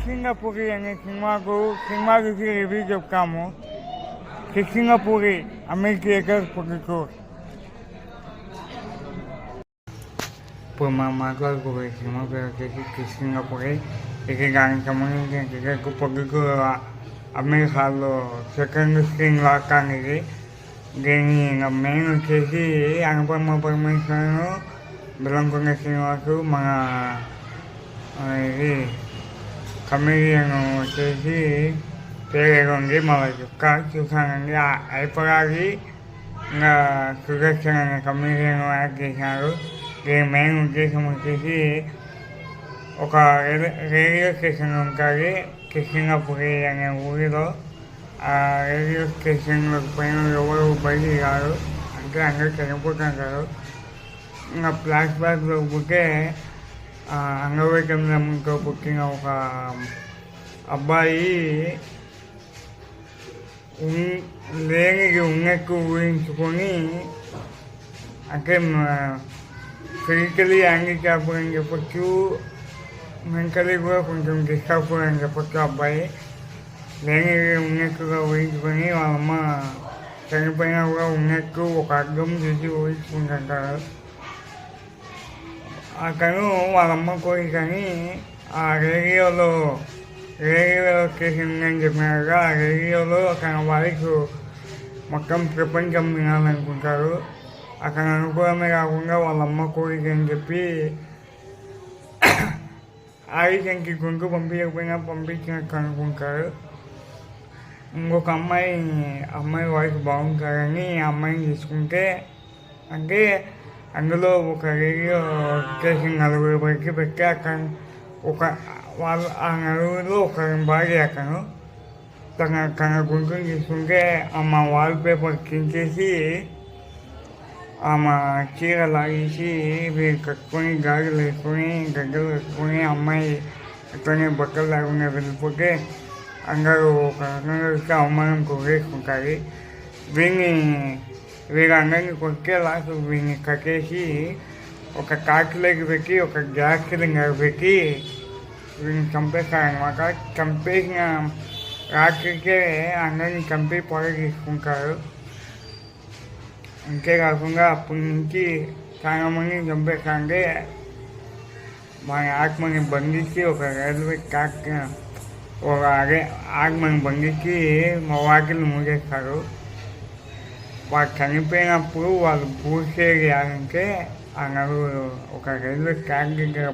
సింగపూరి అనే సినిమా గురించి రివ్యూ చెప్తాము. సింగపూరి అమెరికా పుట్టుకూరు. ఇప్పుడు మనం మాట్లాడుకోబోయే సినిమా పేరు వచ్చేసి సింగపూరి. ఇది దానికి సంబంధించిన పుట్టుకూరు అమెరికాలో సెకండ్ స్క్రీన్ లాక్ అనేది. దీని మెయిన్ వచ్చేసి అనుపమ పరమేశ్వరను, బెల్లంకొండ శ్రీనివాసు, మన ఇది కమెడియన్ వచ్చేసి పేరు ఉంది మన చూసానండి. అయిపోయి ఇంకా సుదర్శన్ అనే కమెడియన్ యాక్ట్ చేసినారు. దీని మెయిన్ ఉద్దేశం వచ్చేసి ఒక రేడియో స్టేషన్ ఉంటుంది సింగపూరి అనే ఊరిలో. ఆ రేడియో స్టేషన్లో పైన ఎవరు బయటికి రారు, అంటే అందరూ చనిపోతుంటారు. ఇంకా ఫ్లాష్ బ్యాక్లో పోతే అంగవైకల్యంతో పుట్టిన ఒక అబ్బాయి లేనికి ఉన్నట్టు ఊహించుకొని, అంటే ఫిజికలీ హ్యాండిక్యాప్ అని చెప్పొచ్చు, మెంటలీ కూడా కొంచెం డిస్టర్బ్ అని చెప్పొచ్చు. అబ్బాయి లేని ఉన్నట్టుగా ఊహించుకొని వాళ్ళమ్మ చనిపోయినా కూడా ఉన్నట్టు ఒక అర్థం చేసి ఊహించుకుంటుంటారు. అతను వాళ్ళమ్మ కోరికని ఆ రేడియోలో స్టేషన్ ఉందని చెప్పినారుగా, ఆ రేడియోలో తన వారికి మొత్తం ప్రపంచం వినాలనుకుంటారు. అతను అనుకోవడమే కాకుండా వాళ్ళమ్మ కోరిక అని చెప్పి ఆయుషంకి గొంతు పంపించకపోయినా పంపించినట్టు అనుకుంటారు. ఇంకొక అమ్మాయి వాయిస్ బాగుంటారని ఆ అమ్మాయిని తీసుకుంటే, అంటే అందులో ఒక రేడియో స్టేషన్ నలుగురు వరకు పెట్టి ఆ నలుగురిలో ఒక భార్య అతను తన గొంతుని తీసుకుంటే ఆమె వాల్ పేపర్ కించేసి ఆమె చీర లాగేసి వీరు కట్టుకొని గాజులు వేసుకొని గడ్డలు వేసుకొని అమ్మాయి అట్లనే బట్టలు లేకుండా వెళ్ళిపోతే అందరూ ఒక రకంగా అవమానం వేసుకుంటారు. వీరందరినీ కొట్టే లాస్ట్ వీడిని కట్టేసి ఒక కాకిలోకి పెట్టి ఒక గ్యాస్ సిలిండర్ పెట్టి వీడిని చంపేస్తారనమాట. చంపేసిన రాత్రికే అందరినీ చంపి పొగ తీసుకుంటారు. అంతేకాకుండా అప్పటి నుంచి చాలా మందిని చంపేస్తారంటే మన ఆత్మని బంధించి ఒక రైల్వే ట్రాక్ ఆత్మని బంధించి మా వాకిలు మూసేస్తారు. వాళ్ళు చనిపోయినప్పుడు వాళ్ళు పూర్తి చేయాలంటే ఆ నలుగురు ఒక రైల్వే ట్రాక్ దగ్గర